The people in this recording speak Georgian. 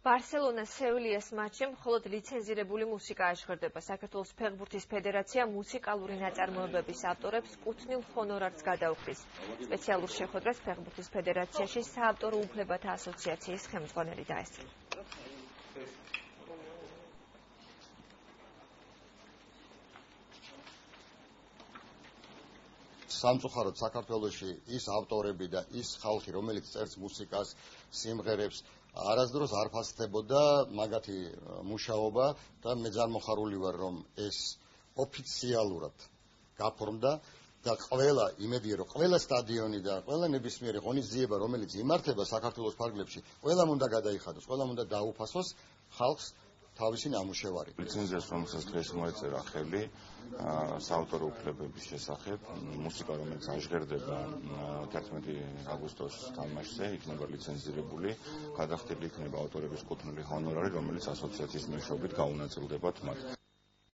ბარსელონას სევილიას მატჩში მხოლოდ ლიცენზირებული მუსიკა აჟღერდება. საქართველოს ფეხბურთის ფედერაცია მუსიკალური ნაწარმოებების ავტორებს კუთვნილ ჰონორარს გადაუხდის. სპეციალურ შეხვედრას ფეხბურთის ფედერაციაში საავტორო უფლებათა ასოციაციის ხელმძღვანელი დაესწრო. სამწუხაროდ საქართველოში ის ავტორები და ის ხალხი, რომელიც წერს მუსიკას, სიმღერებს, არასდროს არ ფასდებოდა მაგათი მუშაობა და მე ძალმოხარული ვარ, რომ ეს ოფიციალურად გაფორმდა და ყველა იმედია, რომ ყველა სტადიონი და ყველა ნებისმიერი ღონისძიება, რომელიც იმართება საქართველოს ფარგლებში, ყველამ უნდა გადაიხადოს, ყველამ უნდა დაუფასოს ხალხს თავისი ნამუშევარი. ლიცენზიას რომელსაც დღეს მოეწერა ხელი საავტორო უფლებების შესახებ, მუსიკა რომელიც აჟღერდება 11 აგვისტოს თამაშზე, იქნება ლიცენზირებული, გადახდილი იქნება ავტორების კუთვნილი ჰონორარი, რომელიც ასოციაციის მეშვეობით გაუნაწილდებათ მათ.